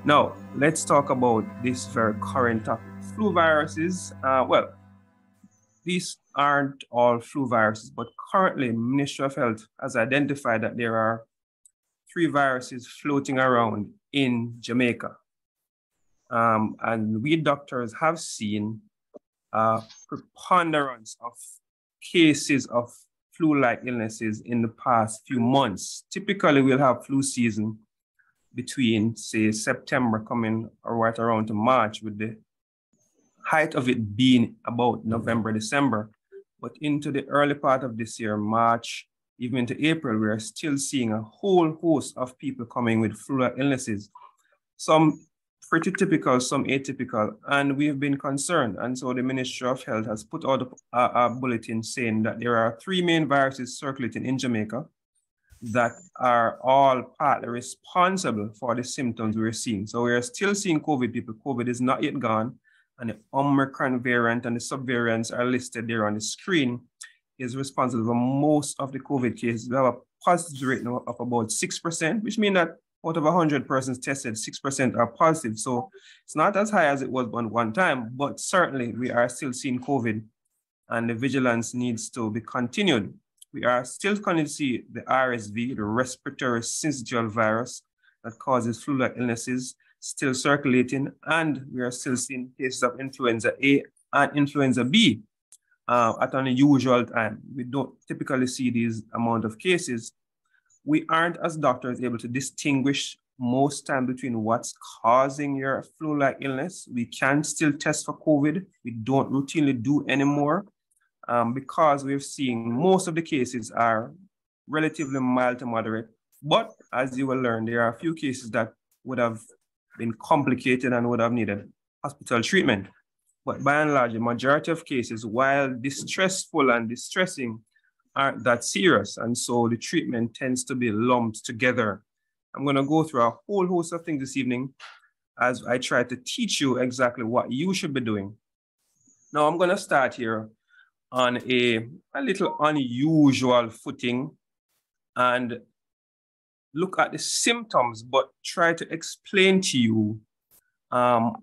Now, let's talk about this very current topic, flu viruses. These aren't all flu viruses, but currently, Ministry of Health has identified that there are three viruses floating around in Jamaica. And we doctors have seen a preponderance of cases of flu-like illnesses in the past few months. Typically, we'll have flu season between, say, September coming or right around to March, with the height of it being about November, December. But into the early part of this year, March, even into April, we are still seeing a whole host of people coming with flu-like illnesses. Some pretty typical, some atypical, and we've been concerned. And so the Ministry of Health has put out a bulletin saying that there are three main viruses circulating in Jamaica that are all partly responsible for the symptoms we're seeing. So we're still seeing COVID people. COVID is not yet gone, and the Omicron variant and the subvariants are listed there on the screen, is responsible for most of the COVID cases. We have a positive rate now of about 6%, which means that out of 100 persons tested, 6% are positive. So it's not as high as it was one time, but certainly we are still seeing COVID, and the vigilance needs to be continued. We are still going to see the RSV, the respiratory syncytial virus that causes flu-like illnesses, still circulating, and we are still seeing cases of influenza A and influenza B at an unusual time. We don't typically see these amount of cases. We aren't, as doctors, able to distinguish most time between what's causing your flu-like illness. We can still test for COVID. We don't routinely do anymore because we've seen most of the cases are relatively mild to moderate. But as you will learn, there are a few cases that would have been complicated and would have needed hospital treatment. But by and large, the majority of cases, while distressful and distressing, aren't that serious. And so the treatment tends to be lumped together. I'm going to go through a whole host of things this evening as I try to teach you exactly what you should be doing. Now, I'm going to start here on a little unusual footing and look at the symptoms, but try to explain to you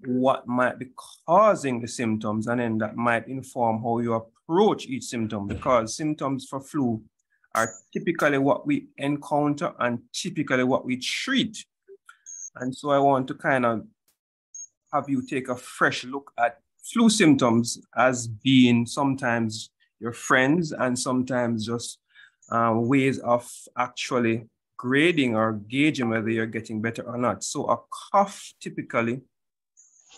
what might be causing the symptoms, and then that might inform how you approach each symptom, because symptoms for flu are typically what we encounter and typically what we treat. And so I want to kind of have you take a fresh look at flu symptoms as being sometimes your friends and sometimes just ways of actually grading or gauging whether you're getting better or not. So a cough typically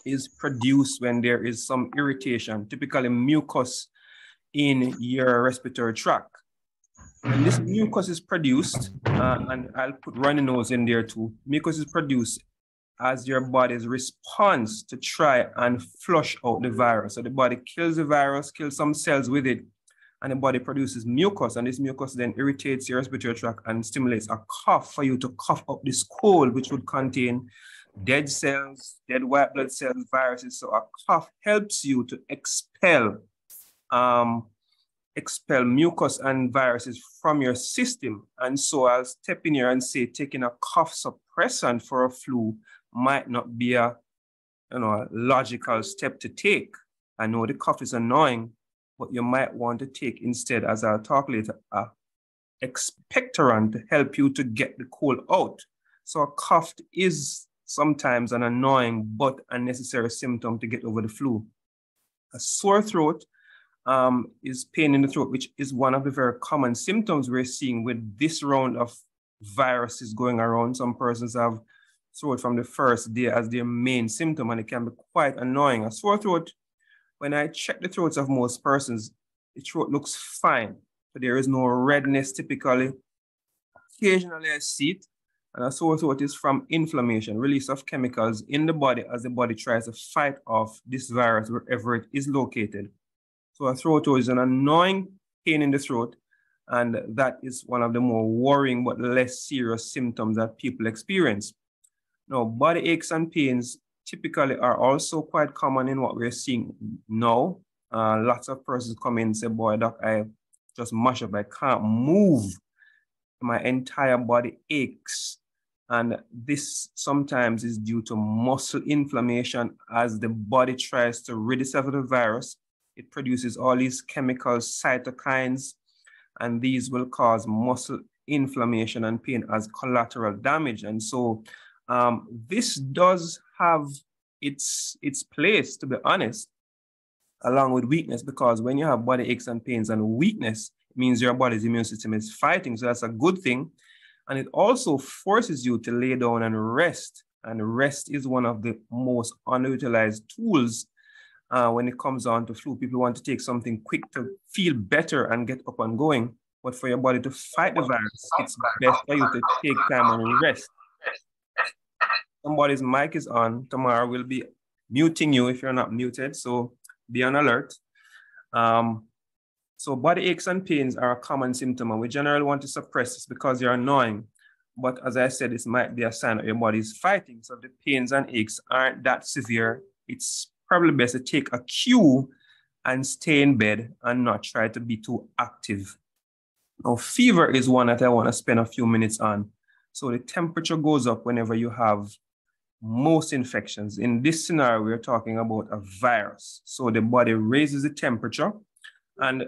is produced when there is some irritation, typically mucus in your respiratory tract. And this mucus is produced, and I'll put runny nose in there too. Mucus is produced as your body's response to try and flush out the virus. So the body kills the virus, kills some cells with it, and the body produces mucus, and this mucus then irritates your respiratory tract and stimulates a cough for you to cough up this cold, which would contain dead cells, dead white blood cells, viruses. So a cough helps you to expel mucus and viruses from your system. And so I'll step in here and say taking a cough suppressant for a flu might not be a logical step to take. I know the cough is annoying, but you might want to take instead, as I'll talk later, a expectorant to help you to get the cold out. So a cough is sometimes an annoying but unnecessary symptom to get over the flu. A sore throat is pain in the throat, which is one of the very common symptoms we're seeing with this round of viruses going around. Some persons have throat from the first day as their main symptom, and it can be quite annoying. A sore throat, when I check the throats of most persons, the throat looks fine. So there is no redness typically. Occasionally I see it, and a sore throat is from inflammation, release of chemicals in the body as the body tries to fight off this virus wherever it is located. So a throat is an annoying pain in the throat, and that is one of the more worrying but less serious symptoms that people experience. Now, body aches and pains typically are also quite common in what we're seeing now. Lots of persons come in and say, boy, doc, I just mash up, I can't move. My entire body aches. And this sometimes is due to muscle inflammation as the body tries to rid itself of the virus. It produces all these chemicals, cytokines, and these will cause muscle inflammation and pain as collateral damage. And so this does have its place, to be honest, along with weakness, because when you have body aches and pains and weakness, it means your body's immune system is fighting. So that's a good thing. And it also forces you to lay down and rest. And rest is one of the most underutilized tools when it comes on to flu. People want to take something quick to feel better and get up and going. But for your body to fight the virus, it's best for you to take time and rest. Somebody's mic is on. Tamara will be muting you if you're not muted. So be on alert. So body aches and pains are a common symptom, and we generally want to suppress this because they're annoying. But as I said, this might be a sign that your body is fighting. So if the pains and aches aren't that severe, it's probably best to take a cue and stay in bed and not try to be too active. Now, fever is one that I want to spend a few minutes on. So the temperature goes up whenever you have most infections. In this scenario, we're talking about a virus. So the body raises the temperature, and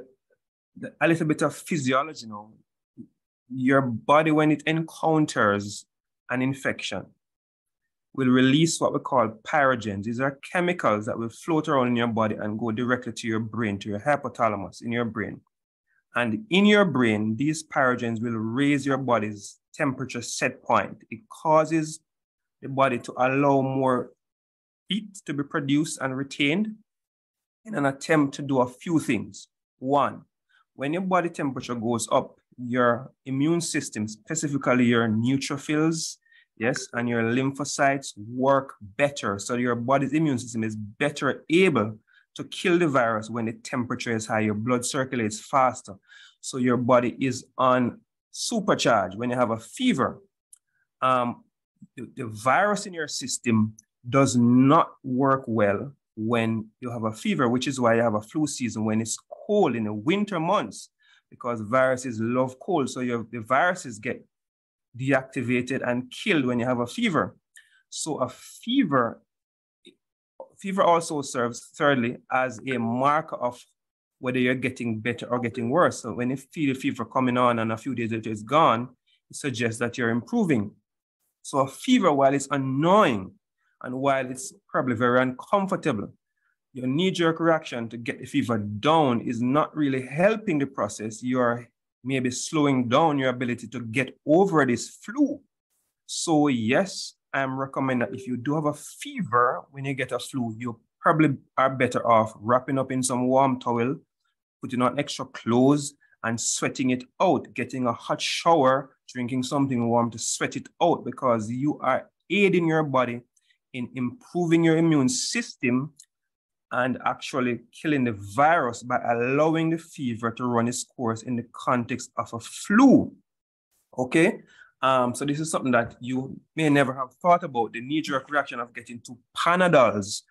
a little bit of physiology now. Your body, when it encounters an infection, will release what we call pyrogens. These are chemicals that will float around in your body and go directly to your brain, to your hypothalamus in your brain. And in your brain, these pyrogens will raise your body's temperature set point. It causes the body to allow more heat to be produced and retained in an attempt to do a few things. One, when your body temperature goes up, your immune system, specifically your neutrophils, yes, and your lymphocytes work better. So your body's immune system is better able to kill the virus when the temperature is high. Your blood circulates faster. So your body is on supercharge. When you have a fever, the virus in your system does not work well when you have a fever, which is why you have a flu season when it's cold in the winter months, because viruses love cold. So the viruses get deactivated and killed when you have a fever. So a fever also serves, thirdly, as a marker of whether you're getting better or getting worse. So when you feel the fever coming on and a few days later it's gone, it suggests that you're improving. So a fever, while it's annoying and while it's probably very uncomfortable, your knee-jerk reaction to get the fever down is not really helping the process. You're maybe slowing down your ability to get over this flu. So yes, I'm recommending that if you do have a fever when you get a flu, you probably are better off wrapping up in some warm towel, putting on extra clothes and sweating it out, getting a hot shower, drinking something warm to sweat it out, because you are aiding your body in improving your immune system and actually killing the virus by allowing the fever to run its course in the context of a flu, okay? So this is something that you may never have thought about, the knee-jerk reaction of getting 2 Panadols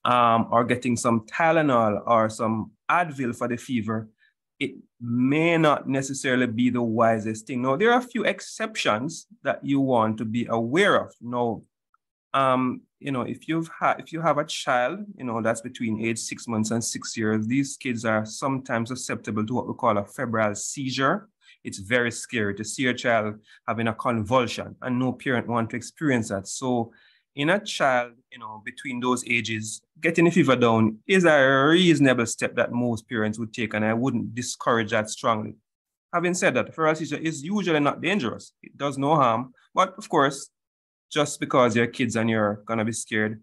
or getting some Tylenol or some Advil for the fever. It may not necessarily be the wisest thing. Now, there are a few exceptions that you want to be aware of. Now, if you have a child, that's between age 6 months and 6 years, these kids are sometimes susceptible to what we call a febrile seizure. It's very scary to see a child having a convulsion, and no parent wants to experience that. So in a child, between those ages, getting a fever down is a reasonable step that most parents would take, and I wouldn't discourage that strongly. Having said that, febrile seizure is usually not dangerous. It does no harm, but of course, just because you're kids and you're gonna be scared,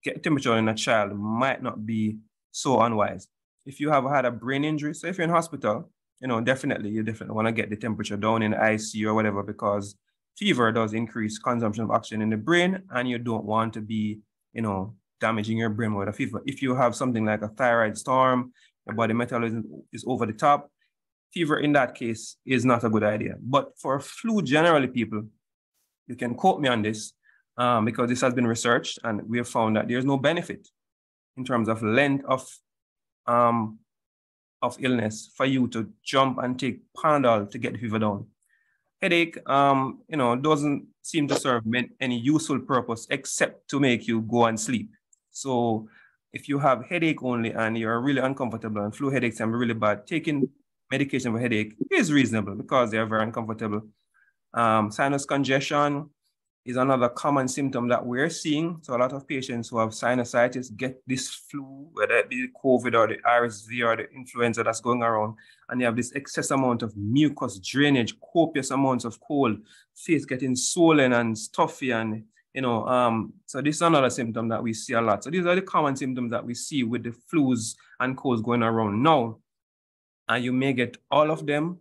get temperature in a child might not be so unwise. If you have had a brain injury, so if you're in hospital, you definitely want to get the temperature down in the ICU or whatever, because fever does increase consumption of oxygen in the brain, and you don't want to be, damaging your brain with a fever. If you have something like a thyroid storm, your body metabolism is over the top, fever in that case is not a good idea. But for flu, generally, people, you can quote me on this because this has been researched, and we have found that there's no benefit in terms of length of illness for you to jump and take Panadol to get the fever down. Headache, doesn't seem to serve any useful purpose except to make you go and sleep. So if you have headache only and you're really uncomfortable, and flu headaches can be really bad, taking medication for headache is reasonable because they are very uncomfortable. Sinus congestion is another common symptom that we're seeing. So a lot of patients who have sinusitis get this flu, whether it be COVID or the RSV or the influenza that's going around, and they have this excess amount of mucus drainage, copious amounts of cold, face getting swollen and stuffy, and so this is another symptom that we see a lot. So these are the common symptoms that we see with the flus and colds going around now. And you may get all of them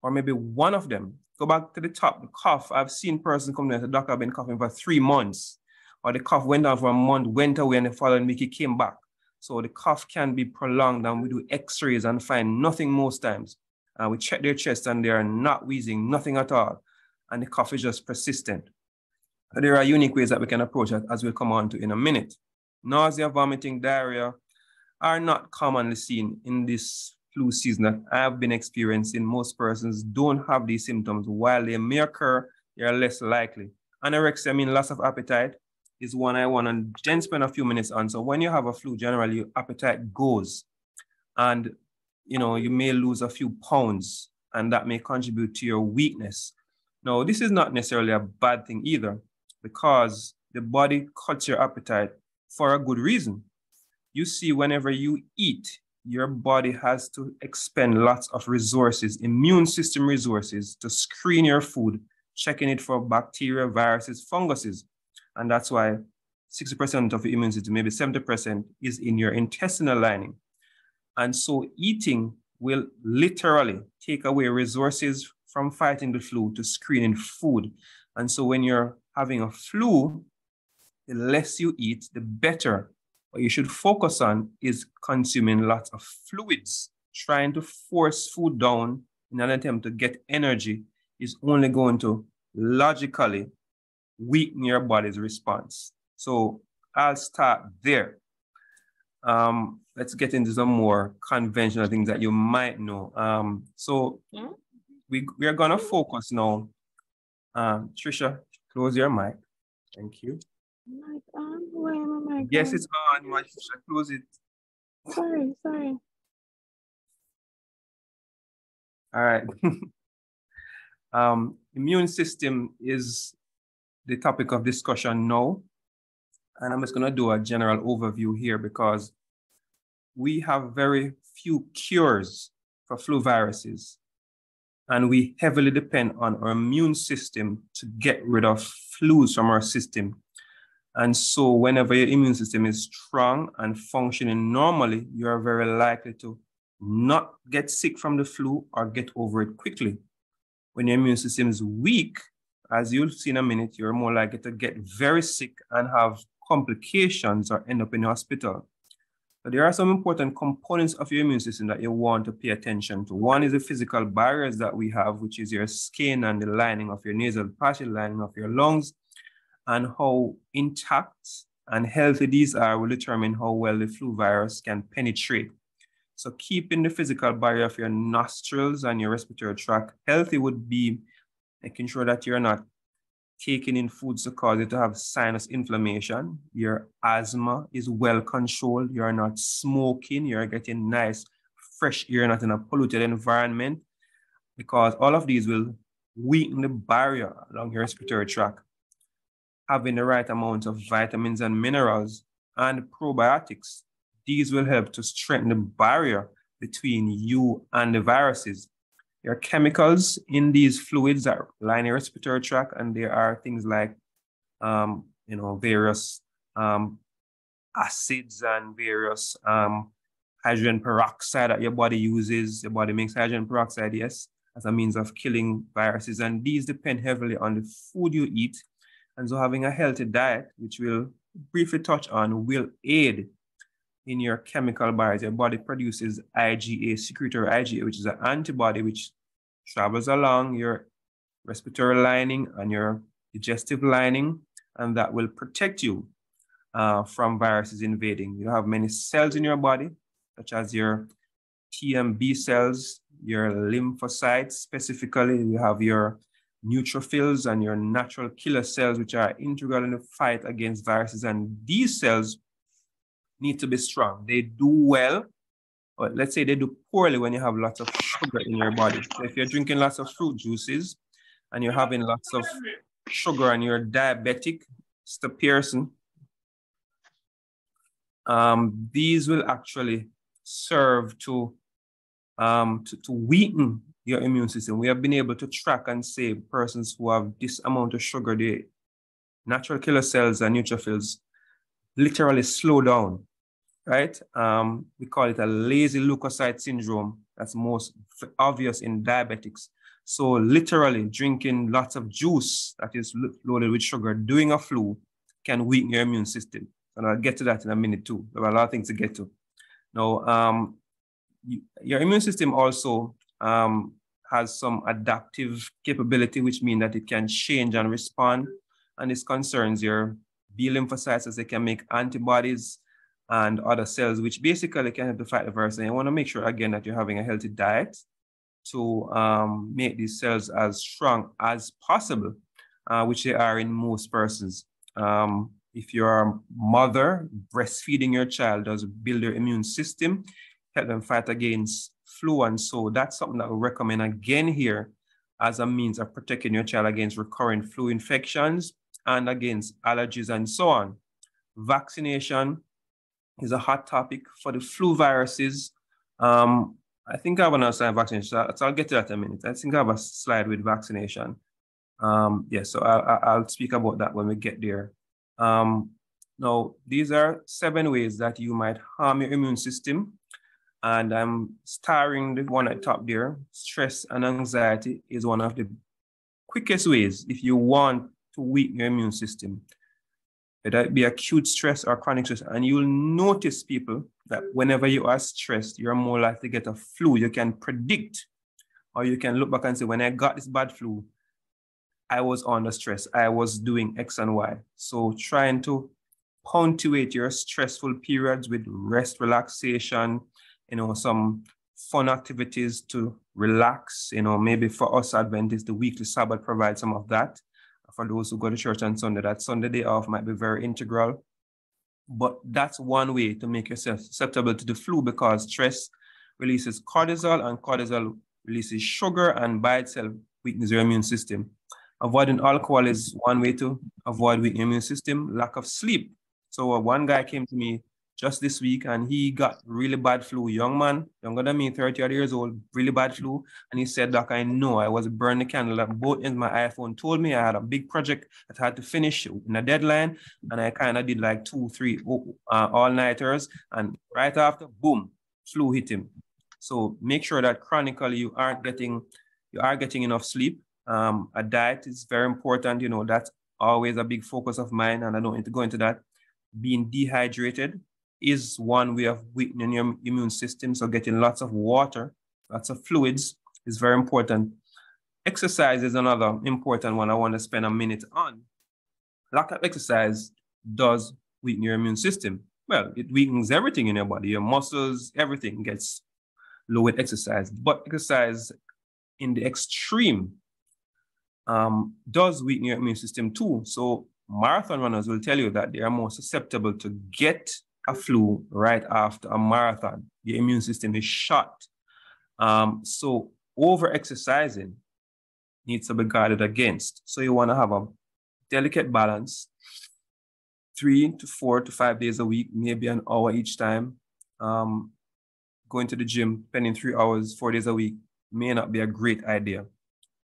or maybe one of them. Go back to the top, the cough. I've seen persons come to the doctor, have been coughing for 3 months, or the cough went down for a month, went away, and the following week it came back. So the cough can be prolonged, and we do x-rays and find nothing most times. We check their chest and they are not wheezing, nothing at all. And the cough is just persistent. There are unique ways that we can approach it, as we'll come on to in a minute. Nausea, vomiting, diarrhea are not commonly seen in this flu season that I've been experiencing. Most persons don't have these symptoms. While they may occur, they are less likely. Anorexia, loss of appetite, is one I want to then spend a few minutes on. So when you have a flu, generally your appetite goes, and you may lose a few pounds, and that may contribute to your weakness. Now, this is not necessarily a bad thing either, because the body cuts your appetite for a good reason. You see, whenever you eat, your body has to expend lots of resources, immune system resources, to screen your food, checking it for bacteria, viruses, funguses. And that's why 60% of your immune system, maybe 70%, is in your intestinal lining. And so eating will literally take away resources from fighting the flu to screening food. And so when you're having a flu, the less you eat, the better. What you should focus on is consuming lots of fluids. Trying to force food down in an attempt to get energy is only going to logically weaken your body's response. So I'll start there. Let's get into some more conventional things that you might know. We are going to focus now. Trisha, close your mic. Thank you. Mic on? Where am I? Yes, it's on. Trisha, close it. Sorry. All right. Immune system is the topic of discussion now. And I'm just going to do a general overview here because we have very few cures for flu viruses. And we heavily depend on our immune system to get rid of flus from our system. And so whenever your immune system is strong and functioning normally, you are very likely to not get sick from the flu or get over it quickly. When your immune system is weak, as you'll see in a minute, you're more likely to get very sick and have complications or end up in the hospital. So there are some important components of your immune system that you want to pay attention to. One is the physical barriers that we have, which is your skin and the lining of your nasal passage, lining of your lungs, and how intact and healthy these are will determine how well the flu virus can penetrate. So keeping the physical barrier of your nostrils and your respiratory tract healthy would be making sure that you're not taking in foods to cause you to have sinus inflammation. Your asthma is well controlled. You're not smoking. You're getting nice, fresh air, not in a polluted environment, because all of these will weaken the barrier along your respiratory tract. Having the right amount of vitamins and minerals and probiotics, these will help to strengthen the barrier between you and the viruses. There are chemicals in these fluids that line your respiratory tract, and there are things like, various acids and various hydrogen peroxide that your body uses. Your body makes hydrogen peroxide, yes, as a means of killing viruses, and these depend heavily on the food you eat. And so having a healthy diet, which we'll briefly touch on, will aid in your chemical barriers. Your body produces IgA, secretory IgA, which is an antibody which travels along your respiratory lining and your digestive lining, and that will protect you from viruses invading. You have many cells in your body, such as your T and B cells, your lymphocytes. Specifically, you have your neutrophils and your natural killer cells, which are integral in the fight against viruses. And these cells need to be strong. They do well, but let's say they do poorly when you have lots of sugar in your body. So if you're drinking lots of fruit juices and you're having lots of sugar and you're diabetic, Mr. Pearson, these will actually serve to weaken your immune system. We have been able to track and say persons who have this amount of sugar, the natural killer cells and neutrophils literally slow down, right? We call it a lazy leukocyte syndrome. That's most obvious in diabetics. So literally drinking lots of juice that is loaded with sugar during a flu can weaken your immune system. And I'll get to that in a minute too. There are a lot of things to get to. Now, your immune system also has some adaptive capability, which means that it can change and respond. And this concerns your B lymphocytes, as they can make antibodies and other cells, which basically can help to fight the virus. And you want to make sure, again, that you're having a healthy diet to make these cells as strong as possible, which they are in most persons. If you're a mother, breastfeeding your child does build their immune system, help them fight against flu. And so that's something that we recommend again here as a means of protecting your child against recurrent flu infections and against allergies and so on. Vaccination is a hot topic for the flu viruses. I think I have another slide of vaccination, so I'll get to that in a minute. I think I have a slide with vaccination. So I'll speak about that when we get there. Now, these are 7 ways that you might harm your immune system. And I'm starring the one at top there. Stress and anxiety is one of the quickest ways if you want to weaken your immune system. Whether it be acute stress or chronic stress. And you'll notice, people, that whenever you are stressed, you're more likely to get a flu. You can predict, or you can look back and say, when I got this bad flu, I was under stress. I was doing X and Y. So trying to punctuate your stressful periods with rest, relaxation, some fun activities to relax. Maybe for us Adventists, the weekly Sabbath provides some of that. For those who go to church on Sunday, that Sunday day off might be very integral. But that's one way to make yourself susceptible to the flu, because stress releases cortisol, and cortisol releases sugar, and by itself weakens your immune system. Avoiding alcohol is one way to avoid weakening immune system. Lack of sleep. So one guy came to me just this week and he got really bad flu. Young man, younger than me, 30 years old, really bad flu. And he said, Doc, I know I was burning the candle at both ends. My iPhone told me I had a big project that I had to finish in a deadline. And I kind of did like 2, 3 all-nighters. And right after, boom, flu hit him. So make sure that chronically you are getting enough sleep. A diet is very important. That's always a big focus of mine, and I don't need to go into that. Being dehydrated is one way of weakening your immune system. So getting lots of water, lots of fluids is very important. Exercise is another important one I want to spend a minute on. Lack of exercise does weaken your immune system. Well, it weakens everything in your body, your muscles, everything gets low with exercise. But exercise in the extreme does weaken your immune system too. So marathon runners will tell you that they are more susceptible to get a flu right after a marathon. Your immune system is shot. So over-exercising needs to be guarded against. So you want to have a delicate balance, 3 to 4 to 5 days a week, maybe an hour each time. Going to the gym, spending 3 hours, 4 days a week may not be a great idea.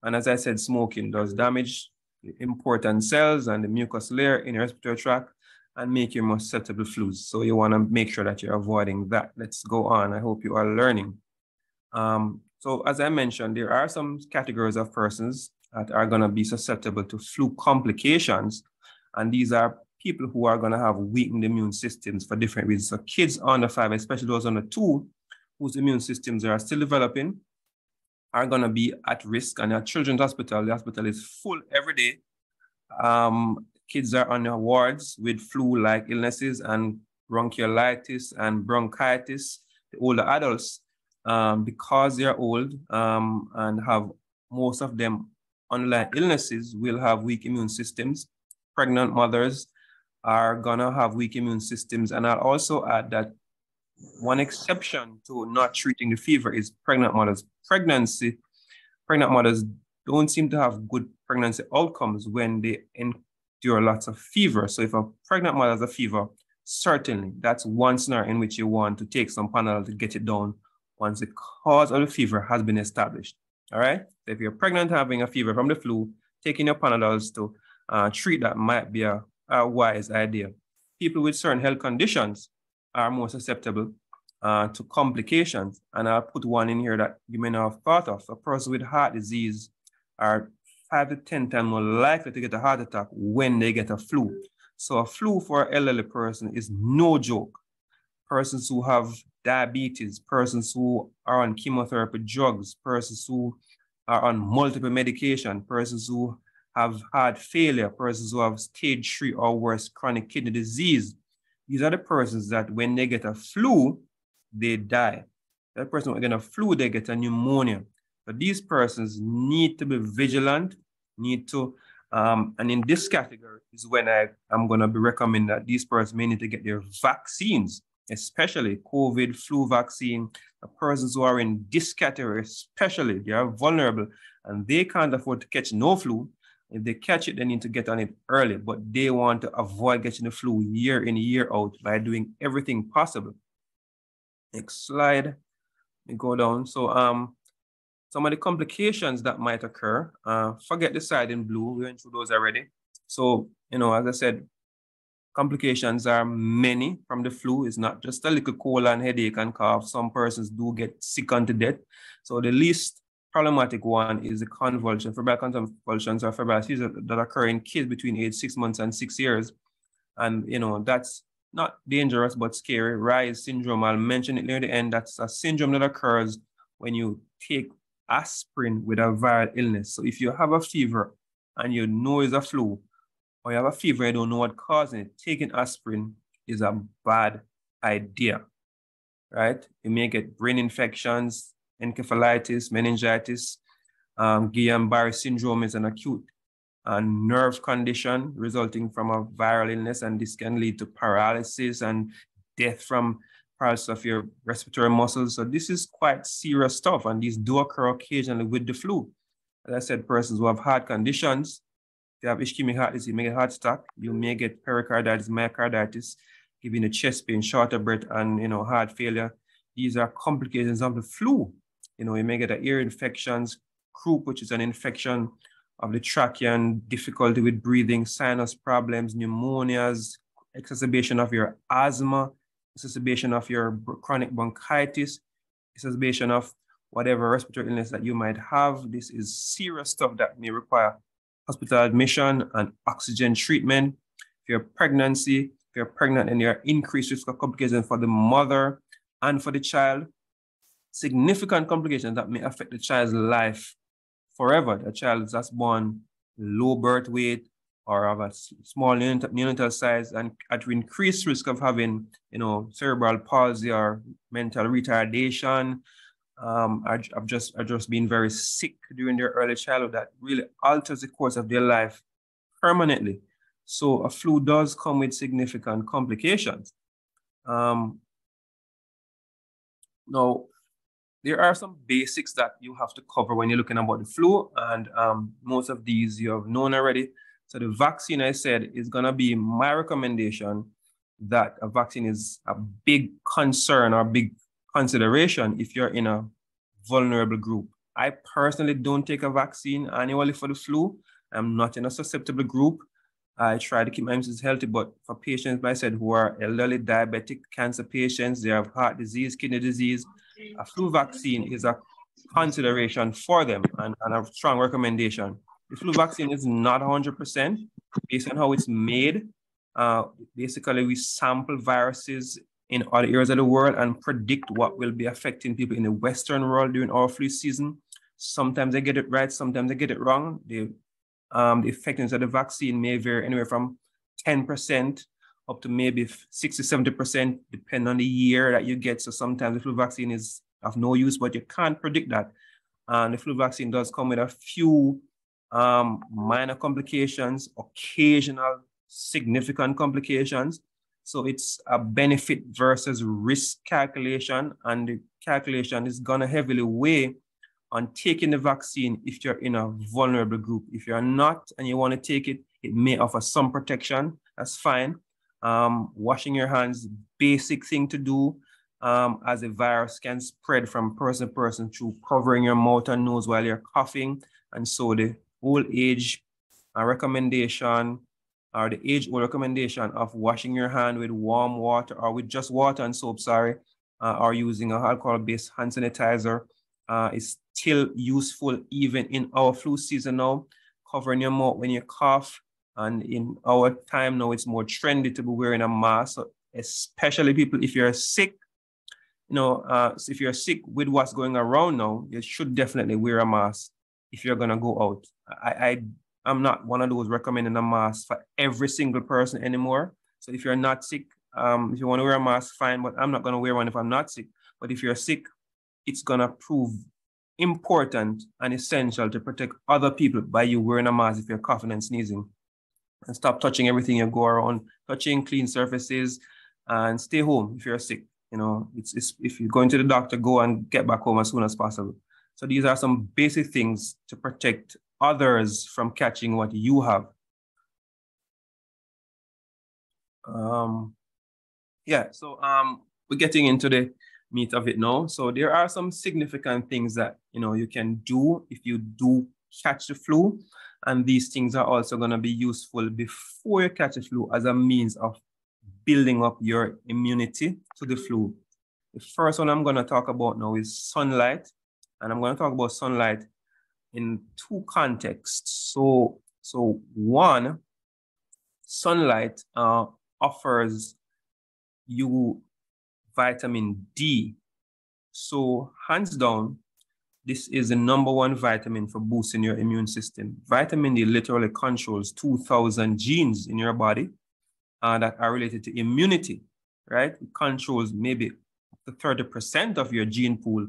And as I said, smoking does damage the important cells and the mucus layer in your respiratory tract and make you more susceptible to flus. So you want to make sure that you're avoiding that. Let's go on. I hope you are learning. So as I mentioned, there are some categories of persons that are going to be susceptible to flu complications. And these are people who are going to have weakened immune systems for different reasons. So kids under 5, especially those under 2, whose immune systems are still developing, are going to be at risk. And at Children's Hospital, the hospital is full every day. Kids are on the wards with flu-like illnesses and bronchiolitis and bronchitis. The older adults, because they're old and have most of them underlying illnesses will have weak immune systems. Pregnant mothers are gonna have weak immune systems. And I'll also add that one exception to not treating the fever is pregnant mothers. Pregnant mothers don't seem to have good pregnancy outcomes when they endure lots of fever. So if a pregnant mother has a fever, certainly that's one scenario in which you want to take some Panadol to get it down once the cause of the fever has been established. All right. So if you're pregnant having a fever from the flu, taking your Panadols to treat that might be a wise idea. People with certain health conditions are more susceptible to complications. And I'll put one in here that you may not have thought of. A person with heart disease are 5 to 10 times more likely to get a heart attack when they get a flu. So a flu for an elderly person is no joke. Persons who have diabetes, persons who are on chemotherapy drugs, persons who are on multiple medication, persons who have heart failure, persons who have stage 3 or worse chronic kidney disease. These are the persons that when they get a flu, they die. That person who get a flu, they get a pneumonia. But these persons need to be vigilant, need to, and in this category is when I'm going to be recommending that these persons may need to get their vaccines, especially COVID, flu vaccine. The persons who are in this category, especially, they are vulnerable and they can't afford to catch no flu. If they catch it, they need to get on it early, but they want to avoid getting the flu year in, year out by doing everything possible. Next slide. Let me go down. So some of the complications that might occur, forget the side in blue, we went through those already. So, you know, as I said, complications are many from the flu. It's not just a little cold and headache and cough. Some persons do get sick unto death. So the least problematic one is the convulsion. Febrile convulsions or febrile seizures that occur in kids between age 6 months and 6 years. And, you know, that's not dangerous, but scary. Reye's syndrome, I'll mention it near the end. That's a syndrome that occurs when you take aspirin with a viral illness. So if you have a fever and you know it's a flu, or you have a fever and you don't know what causing it, taking aspirin is a bad idea, right? You may get brain infections, encephalitis, meningitis. Guillain-Barré syndrome is an acute nerve condition resulting from a viral illness, and this can lead to paralysis and death from paralysis of your respiratory muscles. So this is quite serious stuff, and these do occur occasionally with the flu. As I said, persons who have heart conditions, if you have ischemic heart disease, you may get heart attack, you may get pericarditis, myocarditis, giving you chest pain, shorter breath, and, you know, heart failure. These are complications of the flu. You know, you may get ear infections, croup, which is an infection of the trachea and difficulty with breathing, sinus problems, pneumonias, exacerbation of your asthma, exacerbation of your chronic bronchitis, exacerbation of whatever respiratory illness that you might have. This is serious stuff that may require hospital admission and oxygen treatment. If you're pregnant and you're increased risk of complications for the mother and for the child, significant complications that may affect the child's life forever. The child that's born low birth weight or of a small neonatal size and at increased risk of having, you know, cerebral palsy or mental retardation. I've just been very sick during their early childhood that really alters the course of their life permanently. So a flu does come with significant complications. Now, there are some basics that you have to cover when you're looking about the flu, and most of these you have known already. So the vaccine, I said, is gonna be my recommendation that a vaccine is a big concern or big consideration if you're in a vulnerable group. I personally don't take a vaccine annually for the flu. I'm not in a susceptible group. I try to keep my immune system healthy, but for patients, like I said, who are elderly, diabetic, cancer patients, they have heart disease, kidney disease, a flu vaccine is a consideration for them and a strong recommendation. The flu vaccine is not 100% based on how it's made. Basically, we sample viruses in other areas of the world and predict what will be affecting people in the Western world during our flu season. Sometimes they get it right, sometimes they get it wrong. The effectiveness of the vaccine may vary anywhere from 10% up to maybe 60, 70%, depending on the year that you get. So sometimes the flu vaccine is of no use, but you can't predict that. And the flu vaccine does come with a few minor complications, occasional significant complications. So it's a benefit versus risk calculation, and the calculation is gonna heavily weigh on taking the vaccine if you're in a vulnerable group. If you're not and you want to take it, it may offer some protection. That's fine. Washing your hands, basic thing to do, as a virus can spread from person to person through covering your mouth and nose while you're coughing. And so the old age recommendation, or the age-old recommendation of washing your hand with warm water or with just water and soap, or using an alcohol-based hand sanitizer is still useful even in our flu season now. Covering your mouth when you cough, and in our time now, it's more trendy to be wearing a mask, so especially people, if you're sick, so if you're sick with what's going around now, you should definitely wear a mask if you're gonna go out. I'm not one of those recommending a mask for every single person anymore. So if you're not sick, if you want to wear a mask, fine, but I'm not gonna wear one if I'm not sick. But if you're sick, it's gonna prove important and essential to protect other people by you wearing a mask if you're coughing and sneezing. And stop touching everything you go around, touching clean surfaces, and stay home if you're sick. It's if you're going to the doctor, go and get back home as soon as possible. So these are some basic things to protect others from catching what you have. We're getting into the meat of it now. So there are some significant things that you can do if you do catch the flu. And these things are also going to be useful before you catch the flu as a means of building up your immunity to the flu. The first one I'm going to talk about now is sunlight. And I'm going to talk about sunlight in two contexts. So one, sunlight offers you vitamin D. So hands down, this is the #1 vitamin for boosting your immune system. Vitamin D literally controls 2,000 genes in your body that are related to immunity, right? It controls maybe up to 30% of your gene pool,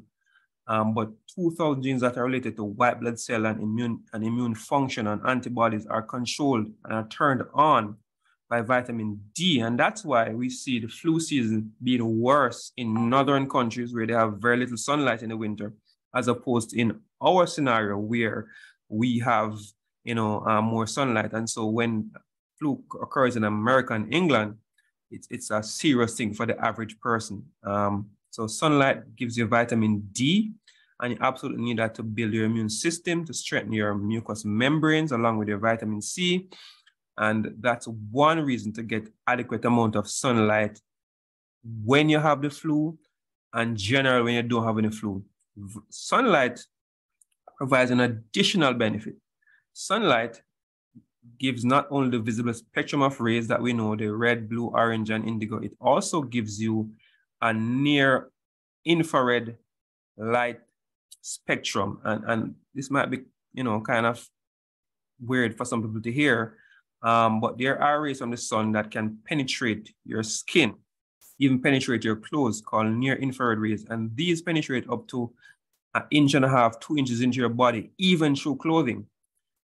but 2,000 genes that are related to white blood cell and immune function and antibodies are controlled and are turned on by vitamin D. And that's why we see the flu season being worse in northern countries where they have very little sunlight in the winter, as opposed to in our scenario where we have, more sunlight. And so when flu occurs in America and England, it's a serious thing for the average person. So sunlight gives you vitamin D, and you absolutely need that to build your immune system, to strengthen your mucous membranes along with your vitamin C. And that's one reason to get adequate amount of sunlight when you have the flu, and generally when you don't have any flu. Sunlight provides an additional benefit. Sunlight gives not only the visible spectrum of rays that we know, the red, blue, orange, and indigo, it also gives you a near infrared light spectrum. And this might be, kind of weird for some people to hear, but there are rays from the sun that can penetrate your skin, even penetrate your clothes, called near infrared rays. And these penetrate up to 1.5 inches, 2 inches into your body, even through clothing.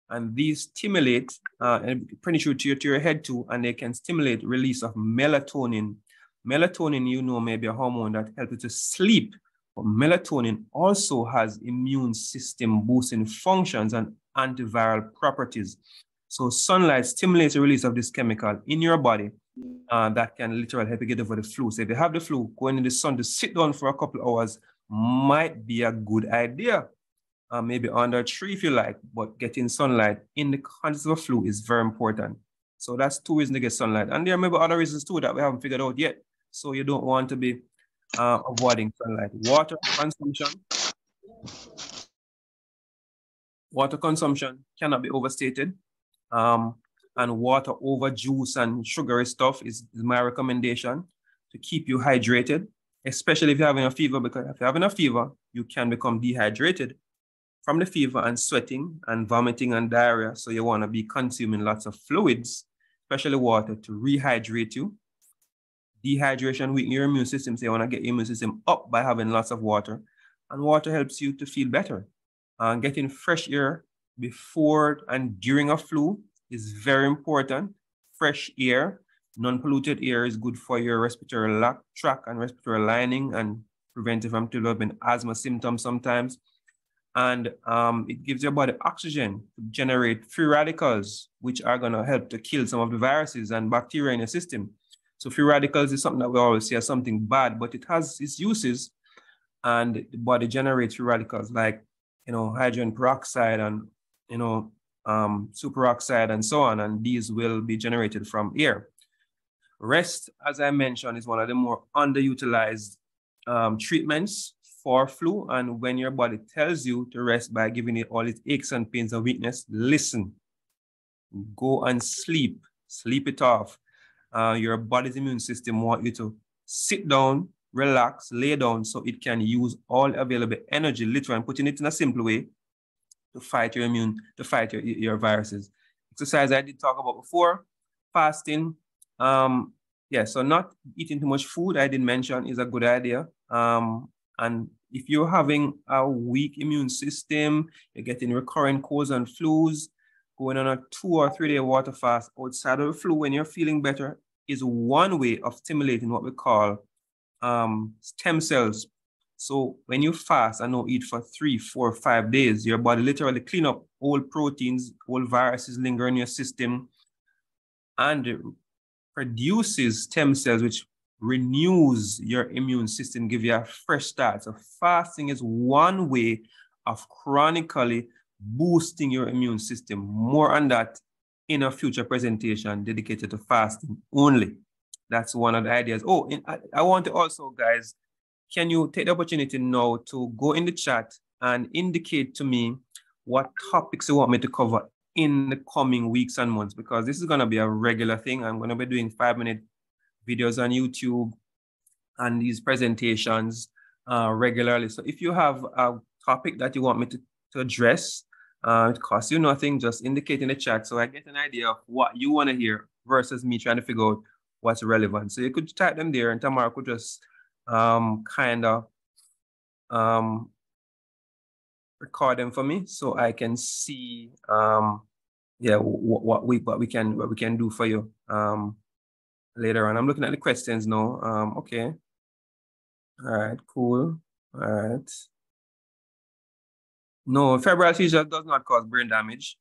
And these stimulate and penetrate to your head too, and they can stimulate release of melatonin. Melatonin, may be a hormone that helps you to sleep, but melatonin also has immune system boosting functions and antiviral properties. So sunlight stimulates the release of this chemical in your body that can literally help you get over the flu. So if you have the flu, going in the sun to sit down for a couple of hours might be a good idea. Maybe under a tree if you like, but getting sunlight in the context of a flu is very important. So that's 2 reasons to get sunlight. And there may be other reasons too that we haven't figured out yet. So you don't want to be avoiding sunlight. Water consumption cannot be overstated. And water over juice and sugary stuff is my recommendation to keep you hydrated, especially if you're having a fever, because if you're having a fever, you can become dehydrated from the fever and sweating and vomiting and diarrhea. So you want to be consuming lots of fluids, especially water, to rehydrate you. Dehydration weakens your immune system, so you want to get your immune system up by having lots of water. And water helps you to feel better. Getting fresh air before and during a flu is very important. Fresh air, non-polluted air is good for your respiratory tract and respiratory lining and prevent you from developing asthma symptoms sometimes. And it gives your body oxygen to generate free radicals, which are going to help to kill some of the viruses and bacteria in your system. So free radicals is something that we always see as something bad, but it has its uses, and the body generates free radicals like, hydrogen peroxide and, superoxide and so on, and these will be generated from air. Rest, as I mentioned, is one of the more underutilized treatments for flu. And when your body tells you to rest by giving it all its aches and pains and weakness, listen. Go and sleep. Sleep it off. Your body's immune system wants you to sit down, relax, lay down, so it can use all available energy, literally, and putting it in a simple way, to fight your viruses. Exercise I did talk about before. Fasting. So not eating too much food, I did mention, is a good idea. And if you're having a weak immune system, you're getting recurrent colds and flus, going on a 2 or 3 day water fast outside of the flu when you're feeling better is one way of stimulating what we call stem cells. So when you fast and don't eat for 3, 4, 5 days, your body literally clean up old proteins, old viruses linger in your system, and produces stem cells, which renews your immune system, give you a fresh start. So fasting is one way of chronically boosting your immune system. More on that in a future presentation dedicated to fasting only. That's one of the ideas. Oh, I want to also, guys, can you take the opportunity now to go in the chat and indicate to me what topics you want me to cover in the coming weeks and months, because this is going to be a regular thing. I'm going to be doing 5-minute videos on YouTube and these presentations regularly. So if you have a topic that you want me to address, it costs you nothing, just indicate in the chat so I get an idea of what you want to hear versus me trying to figure out what's relevant. So you could type them there and Tamara could just record them for me so I can see what we can do for you later on. I'm looking at the questions now. Okay. All right, cool. All right. No, febrile seizure does not cause brain damage.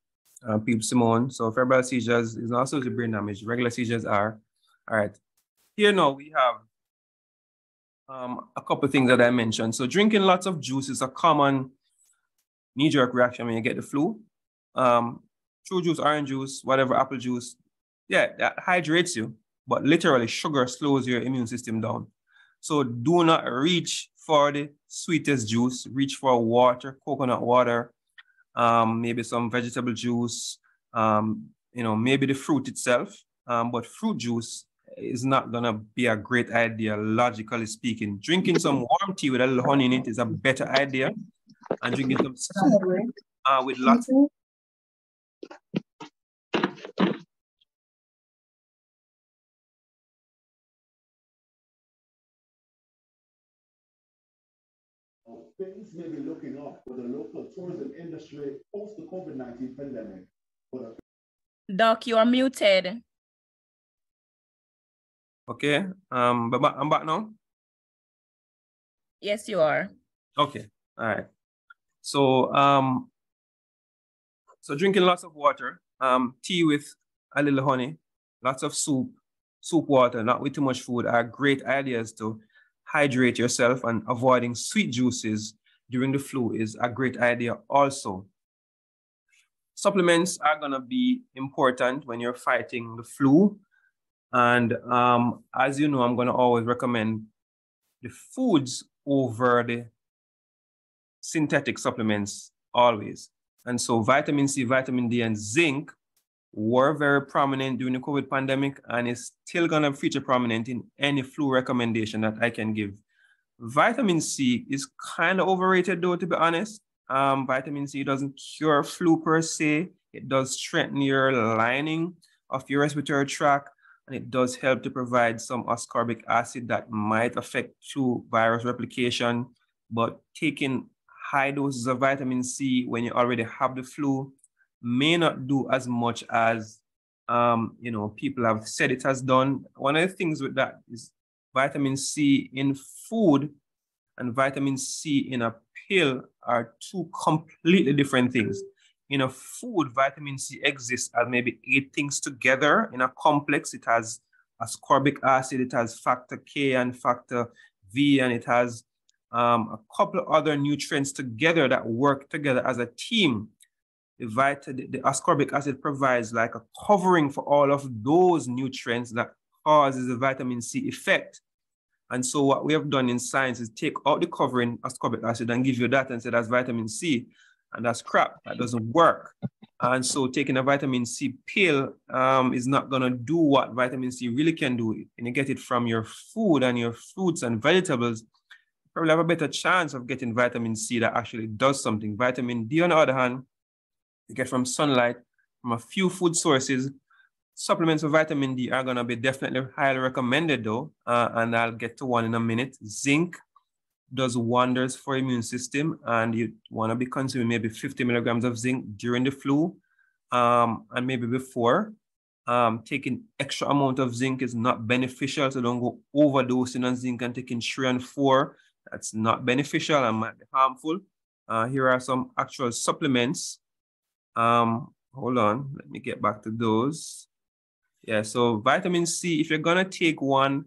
People Simone. So febrile seizures is not associated with brain damage. Regular seizures are. All right. Here now we have a couple of things that I mentioned. So drinking lots of juice is a common knee-jerk reaction when you get the flu. True juice, orange juice, whatever, apple juice, that hydrates you, but literally sugar slows your immune system down. So do not reach for the sweetest juice. Reach for water, coconut water, maybe some vegetable juice, maybe the fruit itself. But fruit juice is not gonna be a great idea, logically speaking. Drinking some warm tea with a little honey in it is a better idea. And drinking some soup with lots of things may be looking up for the local tourism industry post the COVID-19 pandemic. Doc, you are muted. Okay, I'm back now? Yes, you are. Okay, all right. So, so drinking lots of water, tea with a little honey, lots of soup water, not with too much food, are great ideas to hydrate yourself, and avoiding sweet juices during the flu is a great idea also. Supplements are gonna be important when you're fighting the flu. And as you know, I'm gonna always recommend the foods over the synthetic supplements always. And so vitamin C, vitamin D, and zinc were very prominent during the COVID pandemic, and is still gonna feature prominent in any flu recommendation that I can give. Vitamin C is kind of overrated though, to be honest. Vitamin C doesn't cure flu per se. It does strengthen your lining of your respiratory tract, and it does help to provide some ascorbic acid that might affect flu virus replication. But taking high doses of vitamin C when you already have the flu may not do as much as people have said it has done. One of the things with that is vitamin C in food and vitamin C in a pill are two completely different things. In a food, vitamin C exists as maybe 8 things together in a complex. It has ascorbic acid, it has factor K and factor V, and it has a couple of other nutrients together that work together as a team. The ascorbic acid provides like a covering for all of those nutrients that causes the vitamin C effect. And so what we have done in science is take out the covering ascorbic acid and give you that and say that's vitamin C. And that's crap. That doesn't work. And so taking a vitamin C pill is not going to do what vitamin C really can do. And you get it from your food and your fruits and vegetables, you probably have a better chance of getting vitamin C that actually does something. Vitamin D, on the other hand, you get from sunlight, from a few food sources. Supplements of vitamin D are going to be definitely highly recommended though. And I'll get to one in a minute. Zinc does wonders for immune system, and you want to be consuming maybe 50 milligrams of zinc during the flu and maybe before. Taking extra amount of zinc is not beneficial, so don't go overdosing on zinc and taking 3 and 4. That's not beneficial and might be harmful. Here are some actual supplements. Hold on, let me get back to those. Yeah, so vitamin C, if you're gonna take one,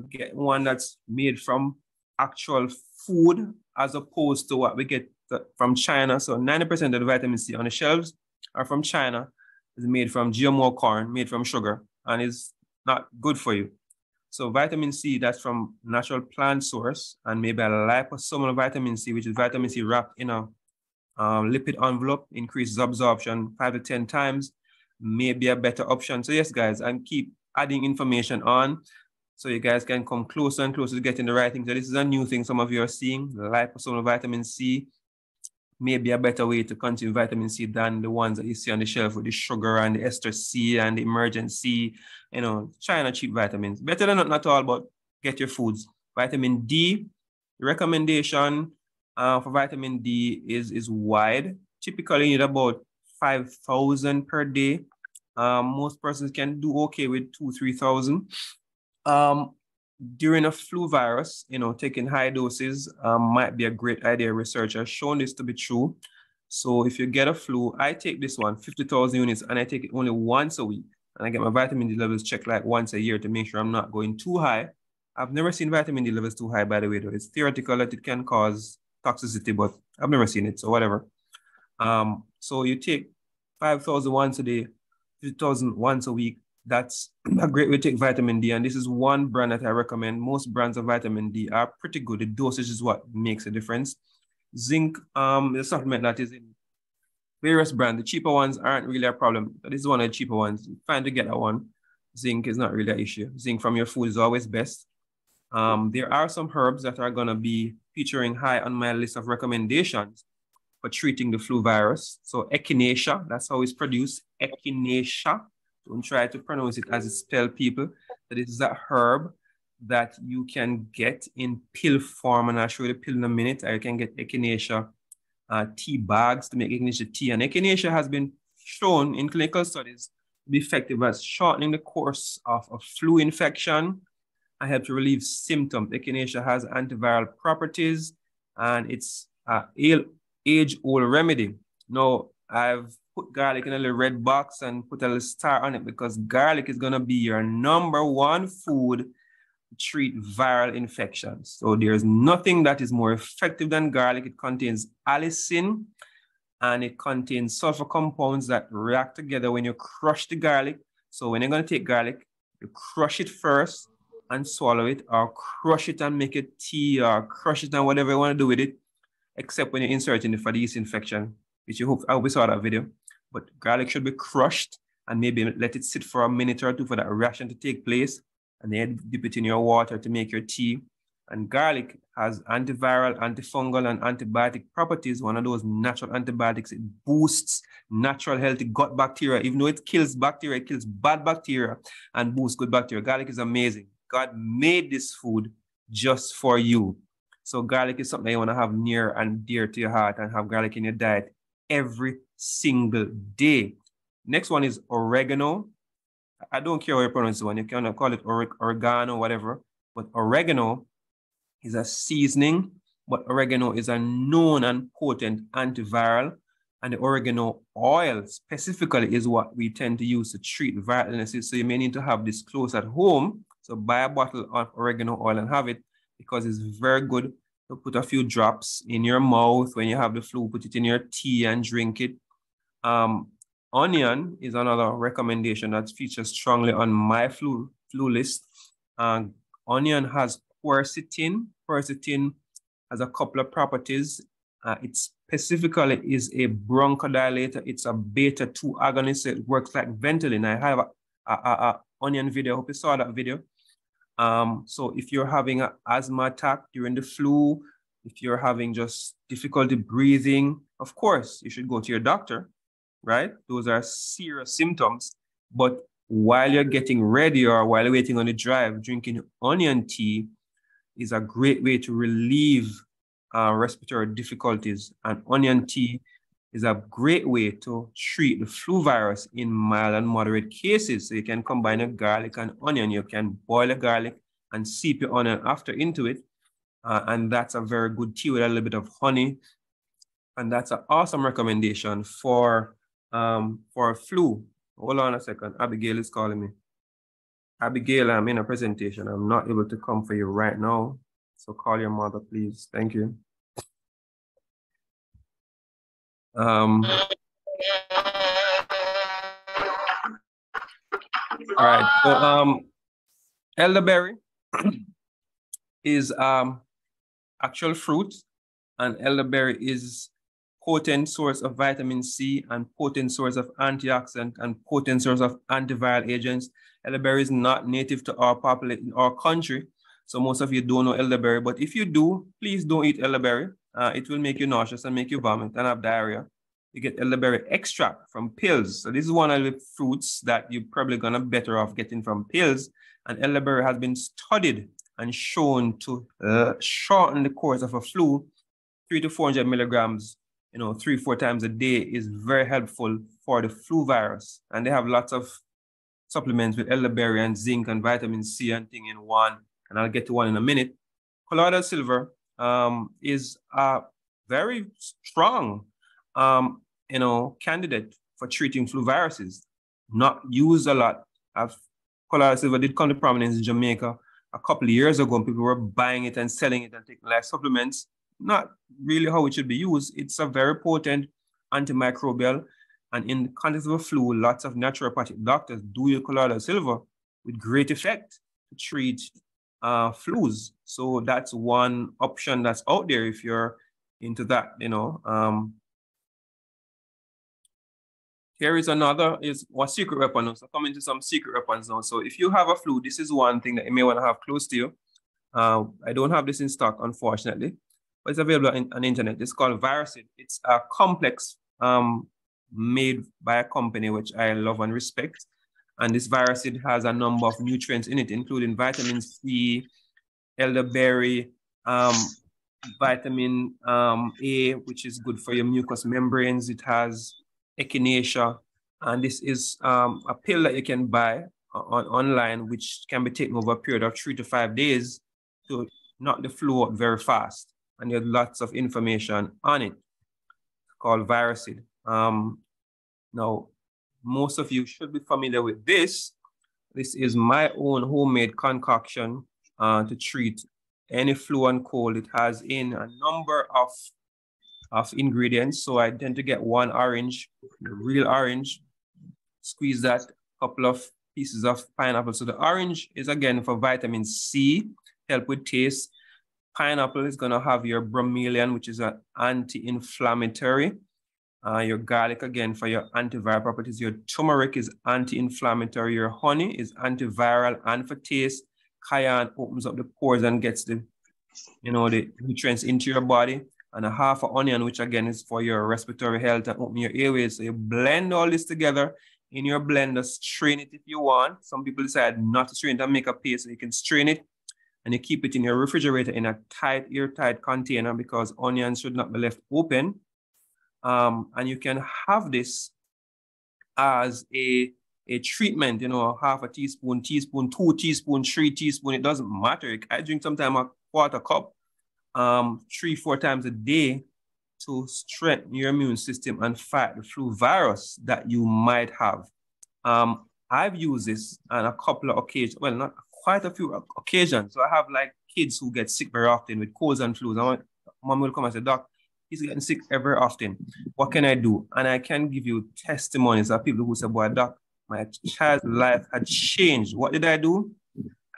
get one that's made from actual food as opposed to what we get from China. So 90% of the vitamin C on the shelves are from China. It's made from GMO corn, made from sugar, and it's not good for you. So vitamin C, that's from natural plant source, and maybe a liposomal vitamin C, which is vitamin C wrapped in a lipid envelope, increases absorption 5 to 10 times, may be a better option. So yes, guys, and keep adding information on so you guys can come closer and closer to getting the right thing. So this is a new thing some of you are seeing. The liposomal vitamin C may be a better way to consume vitamin C than the ones that you see on the shelf with the sugar and the ester C and the emergent C, China cheap vitamins. Better than not at all, but get your foods. Vitamin D, the recommendation for vitamin D is wide. Typically, you need about 5,000 per day. Most persons can do okay with 2,000-3,000. During a flu virus, taking high doses might be a great idea. Research has shown this to be true. So if you get a flu, I take this one, 50,000 units, and I take it only once a week. And I get my vitamin D levels checked like once a year to make sure I'm not going too high. I've never seen vitamin D levels too high, by the way, though. It's theoretical that it can cause toxicity, but I've never seen it, so whatever. So you take 5,000 once a day, 50,000 once a week. That's a great way to take vitamin D. And this is one brand that I recommend. Most brands of vitamin D are pretty good. The dosage is what makes a difference. Zinc, the supplement that is in various brands. The cheaper ones aren't really a problem. This is one of the cheaper ones. Fine to get that one. Zinc is not really an issue. Zinc from your food is always best. There are some herbs that are going to be featuring high on my list of recommendations for treating the flu virus. So echinacea, that's how it's produced, echinacea. Don't try to pronounce it as it's spelled, people. So this is a herb that you can get in pill form, and I'll show you the pill in a minute. Or you can get echinacea tea bags to make echinacea tea. And echinacea has been shown in clinical studies to be effective at shortening the course of a flu infection and help to relieve symptoms. Echinacea has antiviral properties, and it's an age-old remedy. Now, I've put garlic in a little red box and put a little star on it because garlic is going to be your #1 food to treat viral infections. So there's nothing that is more effective than garlic. It contains allicin, and it contains sulfur compounds that react together when you crush the garlic. So when you're going to take garlic, you crush it first and swallow it, or crush it and make it tea, or crush it and whatever you want to do with it, except when you're inserting it for the yeast infection, which I hope we saw that video. But garlic should be crushed and maybe let it sit for a minute or two for that reaction to take place, and then dip it in your water to make your tea. And garlic has antiviral, antifungal, and antibiotic properties. One of those natural antibiotics. It boosts natural healthy gut bacteria. Even though it kills bacteria, it kills bad bacteria and boosts good bacteria. Garlic is amazing. God made this food just for you. So garlic is something you want to have near and dear to your heart and have garlic in your diet every single day. Next one is oregano. I don't care how you pronounce the one. You can call it oregano, whatever. But oregano is a seasoning, but oregano is a known and potent antiviral. And the oregano oil specifically is what we tend to use to treat viral illnesses. So you may need to have this close at home. So buy a bottle of oregano oil and have it, because it's very good to put a few drops in your mouth when you have the flu, put it in your tea and drink it. Onion is another recommendation that features strongly on my flu list. Onion has quercetin. Quercetin has a couple of properties. It specifically is a bronchodilator. It's a beta-2 agonist. So it works like Ventolin. I have a onion video. I hope you saw that video. So if you're having an asthma attack during the flu, if you're having just difficulty breathing, of course, you should go to your doctor, right? Those are serious symptoms. But while you're getting ready or while you're waiting on the drive, drinking onion tea is a great way to relieve respiratory difficulties. And onion tea is a great way to treat the flu virus in mild and moderate cases. So you can combine a garlic and onion. You can boil a garlic and seep your onion after into it. And that's a very good tea with a little bit of honey. And that's an awesome recommendation for flu. Hold on a second. Abigail is calling me. Abigail, I'm in a presentation. I'm not able to come for you right now. So call your mother, please. Thank you. All right. So elderberry is actual fruit, and elderberry is potent source of vitamin C and potent source of antioxidant and potent source of antiviral agents. Elderberry is not native to our population, our country. So most of you don't know elderberry, but if you do, please don't eat elderberry. It will make you nauseous and make you vomit and have diarrhea. You get elderberry extract from pills. So this is one of the fruits that you're probably gonna better off getting from pills. And elderberry has been studied and shown to shorten the course of a flu. 300 to 400 milligrams, 3-4 times a day is very helpful for the flu virus. And they have lots of supplements with elderberry and zinc and vitamin C and thing in one. And I'll get to one in a minute. Colloidal silver is a very strong, candidate for treating flu viruses. Not used a lot. Colloidal silver did come to prominence in Jamaica a couple of years ago, and people were buying it and selling it and taking like supplements. Not really how it should be used. It's a very potent antimicrobial. And in the context of a flu, lots of naturopathic doctors do use colloidal silver with great effect to treat flus. So that's one option that's out there if you're into that, Here is another, is what secret weapon. So coming to some secret weapons now. So if you have a flu, this is one thing that you may want to have close to you. I don't have this in stock, unfortunately, but it's available on the internet. It's called Viracid. It's a complex made by a company which I love and respect. And this Viracid has a number of nutrients in it, including vitamin C, elderberry, vitamin A, which is good for your mucous membranes. It has echinacea, and this is a pill that you can buy online, which can be taken over a period of 3 to 5 days to knock the flu out very fast. And there's lots of information on it. It's called Viracid. Now, most of you should be familiar with this. This is my own homemade concoction to treat any flu and cold. It has in a number of ingredients. So I tend to get one orange, the real orange, squeeze that, couple of pieces of pineapple. So the orange is again for vitamin C, help with taste. Pineapple is gonna have your bromelain, which is an anti-inflammatory. Your garlic, again, for your antiviral properties. Your turmeric is anti-inflammatory. Your honey is antiviral and for taste. Cayenne opens up the pores and gets the nutrients into your body. And a half an onion, which again is for your respiratory health and open your airways. So you blend all this together in your blender, strain it if you want. Some people decide not to strain it and make a paste, so you can strain it and you keep it in your refrigerator in a tight, airtight container, because onions should not be left open. And you can have this as a treatment, you know, half a teaspoon, 2 teaspoons, 3 teaspoons, it doesn't matter. I drink sometimes a quarter cup, 3-4 times a day to strengthen your immune system and fight the flu virus that you might have. I've used this on a couple of occasions, well, not quite a few occasions. So I have like kids who get sick very often with colds and flus. And mom will come and say, Doc, he's getting sick very often. What can I do? And I can give you testimonies of people who say, boy, Doc, my child's life had changed. What did I do?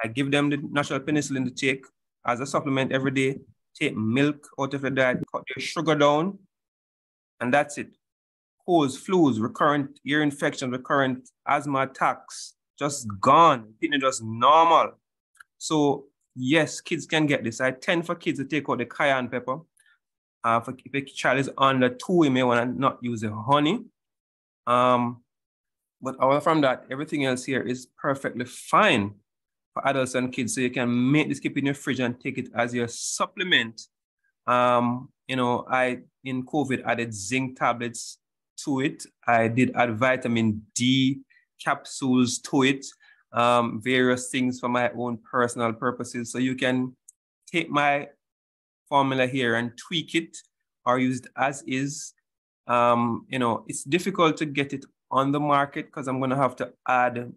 I give them the natural penicillin to take as a supplement every day, take milk out of the diet, cut their sugar down, and that's it. Colds, flus, recurrent ear infection, recurrent asthma attacks, just gone. Kidney just normal. So yes, kids can get this. I tend for kids to take out the cayenne pepper. If a child is under 2, you may want to not use the honey. But away from that, everything else here is perfectly fine for adults and kids. So you can make this, keep it in your fridge and take it as your supplement. You know, in COVID, added zinc tablets to it. I did add vitamin D capsules to it, various things for my own personal purposes. So you can take my formula here and tweak it or use it as is. You know, it's difficult to get it on the market because I'm going to have to add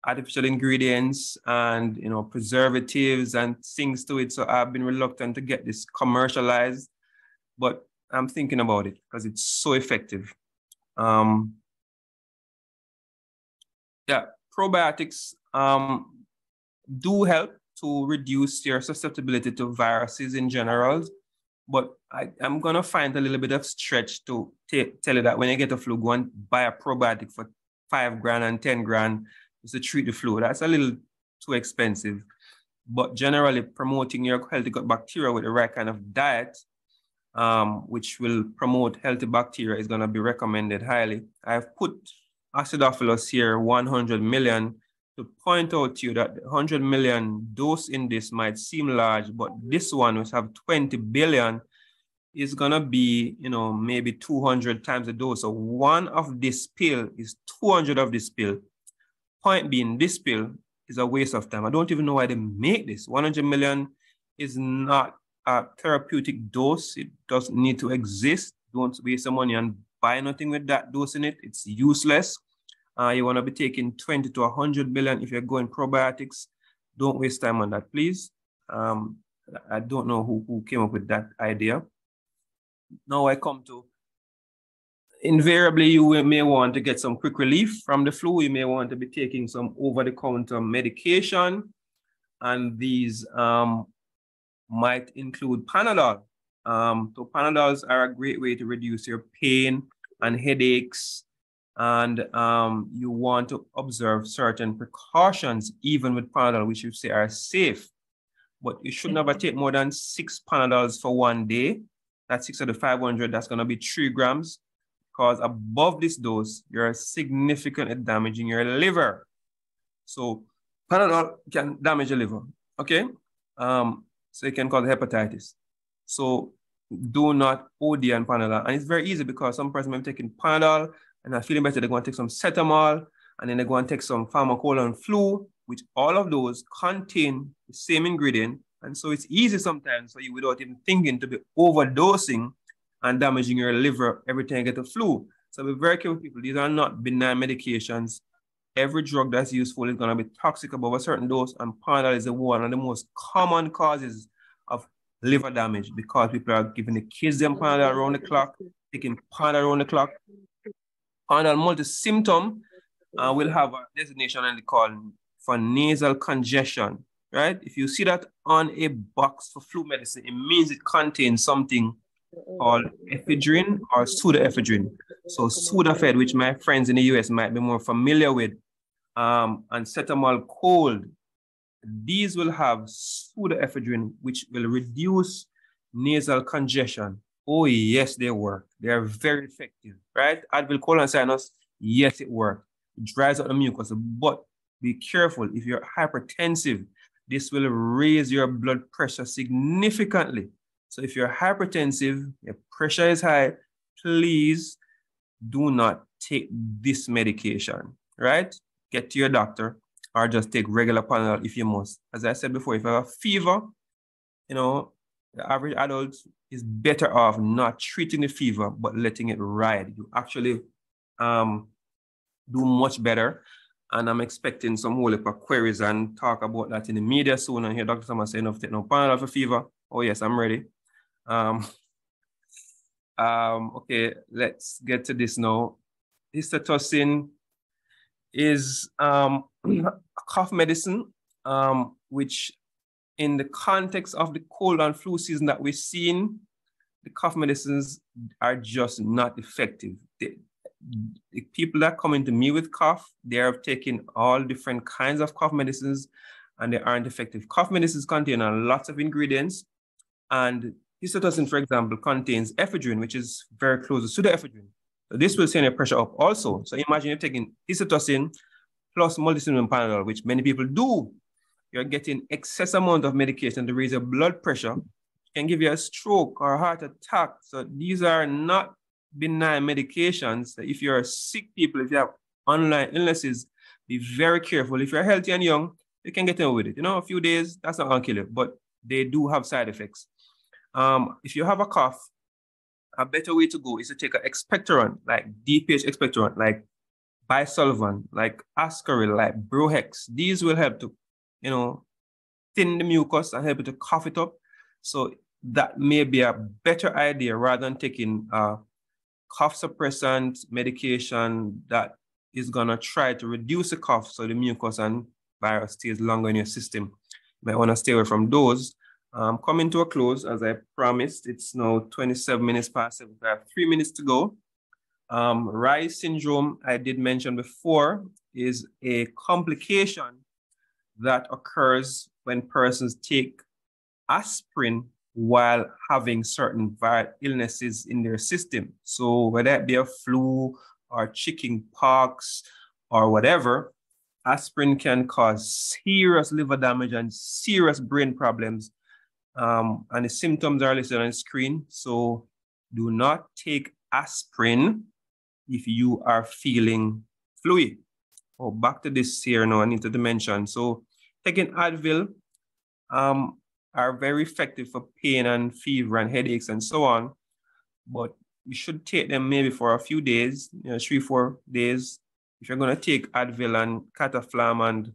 artificial ingredients and, you know, preservatives and things to it. So I've been reluctant to get this commercialized, but I'm thinking about it because it's so effective. Yeah, probiotics do help to reduce your susceptibility to viruses in general, but I'm gonna find a little bit of stretch to tell you that when you get a flu, go and buy a probiotic for $5,000 and $10,000 just to treat the flu. That's a little too expensive. But generally, promoting your healthy gut bacteria with the right kind of diet, which will promote healthy bacteria, is gonna be recommended highly. I've put Acidophilus here, 100 million, to point out to you that the 100 million dose in this might seem large, but this one, which have 20 billion, is gonna be, you know, maybe 200 times the dose. So one of this pill is 200 of this pill. Point being, this pill is a waste of time. I don't even know why they make this. 100 million is not a therapeutic dose. It doesn't need to exist. Don't waste your money and buy nothing with that dose in it. It's useless. You want to be taking 20 to 100 billion if you're going probiotics. Don't waste time on that, please. I don't know who came up with that idea. Now I come to, invariably, you may want to get some quick relief from the flu. You may want to be taking some over-the-counter medication, and these might include Panadol. So Panadols are a great way to reduce your pain and headaches, and you want to observe certain precautions, even with Panadol, which you say are safe. But you should never take more than 6 Panadols for one day. That's 6 out of 500, that's gonna be 3 grams. Because above this dose, you're significantly damaging your liver. So Panadol can damage your liver, okay? So it can cause hepatitis. So do not OD on Panadol. And it's very easy because some person may be taking Panadol and not feeling better, they're going to take some Cetamol, and then they're going to take some Pharmacola flu, which all of those contain the same ingredient. And so it's easy sometimes for you, without even thinking, to be overdosing and damaging your liver every time you get a flu. So be very careful, people. These are not benign medications. Every drug that's useful is going to be toxic above a certain dose, and Panadol is one of the most common causes of liver damage because people are giving the kids them Panadol around the clock, taking Panadol around the clock. Panadol multi-symptom will have a designation and called for nasal congestion, right? If you see that on a box for flu medicine, it means it contains something called ephedrine or pseudoephedrine. So Sudafed, which my friends in the US might be more familiar with, and Cetamol Cold, these will have pseudoephedrine, which will reduce nasal congestion. Oh yes, they work. They are very effective, right? Advil colon sinus, yes, it works. It dries out the mucus, but be careful. If you're hypertensive, this will raise your blood pressure significantly. So if you're hypertensive, your pressure is high, please do not take this medication, right? Get to your doctor or just take regular Panadol if you must. As I said before, if you have a fever, you know, the average adult is better off not treating the fever, but letting it ride. You actually do much better. And I'm expecting some whole heap of queries and talk about that in the media soon. And hear Dr. Thomas saying, take no Panadol for fever. Oh yes, I'm ready. Okay, let's get to this now. Histotoxin is a cough medicine, which in the context of the cold and flu season that we're seeing, the cough medicines are just not effective. The people that come into me with cough, they are taking all different kinds of cough medicines and they aren't effective. Cough medicines contain a lot of ingredients, and histotoxin, for example, contains ephedrine, which is very close to pseudoephedrine. So this will send your pressure up also. So imagine you're taking histotoxin plus multisystem Panadol, which many people do. You're getting excess amount of medication to raise your blood pressure, can give you a stroke or a heart attack. So these are not benign medications. If you're sick people, if you have underlying illnesses, be very careful. If you're healthy and young, you can get away with it. You know, a few days, that's not gonna kill you, but they do have side effects. If you have a cough, a better way to go is to take an expectorant, like DPH expectorant, like Bisulfan, like Ascaril, like Brohex. These will help to, you know, thin the mucus and help you to cough it up. So that may be a better idea rather than taking a cough suppressant medication that is gonna try to reduce the cough so the mucus and virus stays longer in your system. You might wanna stay away from those. Coming to a close, as I promised, it's now 27 minutes past 7. I have 3 minutes to go. Reye syndrome, I did mention before, is a complication that occurs when persons take aspirin while having certain viral illnesses in their system. So whether it be a flu or chicken pox or whatever, aspirin can cause serious liver damage and serious brain problems. And the symptoms are listed on the screen. So do not take aspirin if you are feeling fluid. Oh, back to this here now, I need to mention. So taking Advil are very effective for pain and fever and headaches and so on. But you should take them maybe for a few days, 3-4 days. If you're going to take Advil and Cataflam and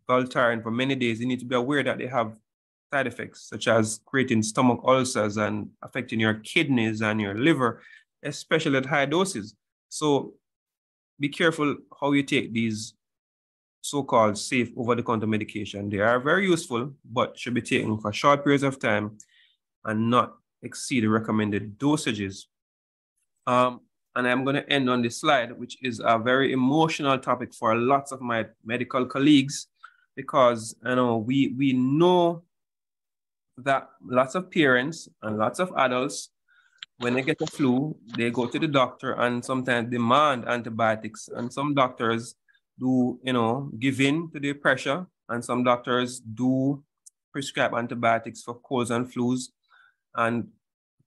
Voltaren for many days, you need to be aware that they have side effects, such as creating stomach ulcers and affecting your kidneys and your liver, especially at high doses. So be careful how you take these so-called safe over-the-counter medication. They are very useful, but should be taken for short periods of time and not exceed the recommended dosages. And I'm going to end on this slide, which is a very emotional topic for lots of my medical colleagues, because we know that lots of parents and lots of adults, when they get a flu, they go to the doctor and sometimes demand antibiotics. And some doctors do, give in to the pressure, and some doctors do prescribe antibiotics for colds and flus. And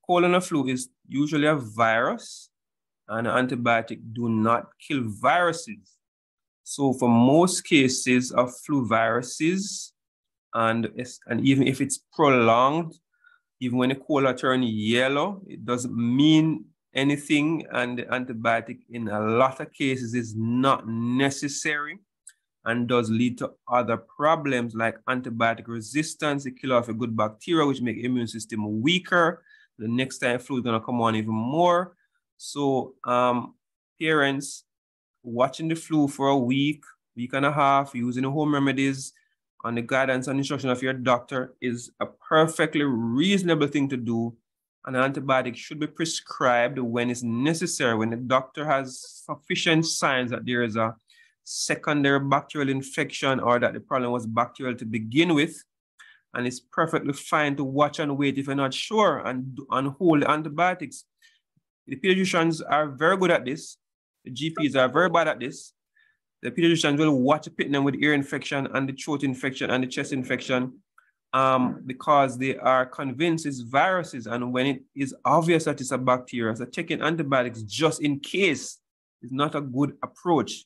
cold and a flu is usually a virus, and an antibiotic do not kill viruses. So for most cases of flu viruses, and even if it's prolonged, even when the cola turn yellow, it doesn't mean anything, and the antibiotic in a lot of cases is not necessary and does lead to other problems like antibiotic resistance. It kills off a good bacteria, which make immune system weaker. The next time flu is gonna come on even more. So parents watching the flu for a week and a half, using the home remedies on the guidance and instruction of your doctor is a perfectly reasonable thing to do. An antibiotic should be prescribed when it's necessary, when the doctor has sufficient signs that there is a secondary bacterial infection or that the problem was bacterial to begin with. And it's perfectly fine to watch and wait if you're not sure and hold the antibiotics. The pediatricians are very good at this. The GPs are very bad at this. The pediatricians will watch a pitney with ear infection and the throat infection and the chest infection. because they are convinced it's viruses. And when it is obvious that it's a bacteria, so taking antibiotics just in case is not a good approach.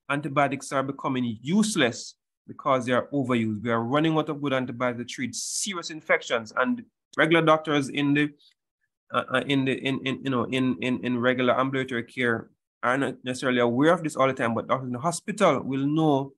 Antibiotics are becoming useless because they are overused. We are running out of good antibiotics to treat serious infections, and regular doctors in regular ambulatory care are not necessarily aware of this all the time, but doctors in the hospital will know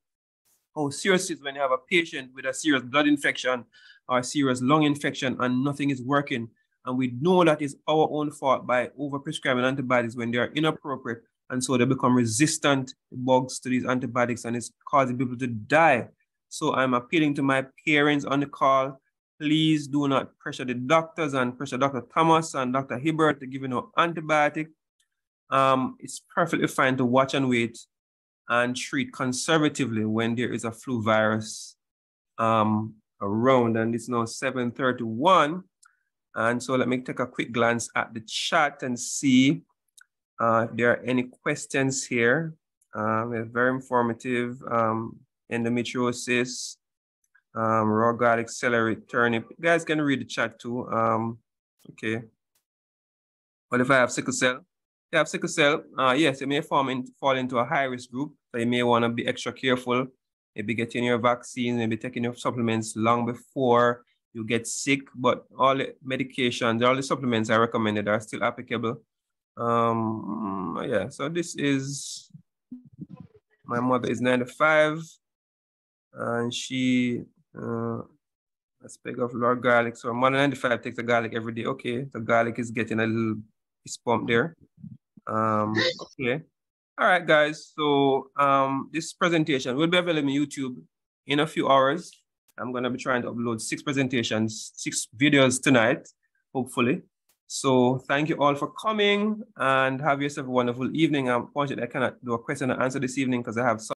how serious it is when you have a patient with a serious blood infection or a serious lung infection and nothing is working. And we know that is our own fault by overprescribing antibiotics when they are inappropriate. And so they become resistant bugs to these antibiotics, and it's causing people to die. So I'm appealing to my parents on the call. Please do not pressure the doctors and pressure Dr. Thomas and Dr. Hibbert to give you no antibiotic. It's perfectly fine to watch and wait and treat conservatively when there is a flu virus around. And it's now 7:31. And so let me take a quick glance at the chat and see if there are any questions here. Very informative. Endometriosis, raw garlic, celery, turnip. You guys can read the chat too. Okay. What if I have sickle cell? If you have sickle cell, yes, it may fall into a high-risk group. So you may want to be extra careful. Maybe getting your vaccine, maybe taking your supplements long before you get sick. But all the medications, all the supplements I recommended are still applicable. Yeah, so this is, my mother is 95. And she, a sprig of raw garlic. So more than 95 takes the garlic every day. Okay, the garlic is getting a little pump there. Okay. All right, guys. So this presentation will be available on YouTube in a few hours. I'm going to be trying to upload 6 presentations, 6 videos tonight, hopefully. So thank you all for coming and have yourself a wonderful evening. Unfortunately, I cannot do a question and answer this evening because I have some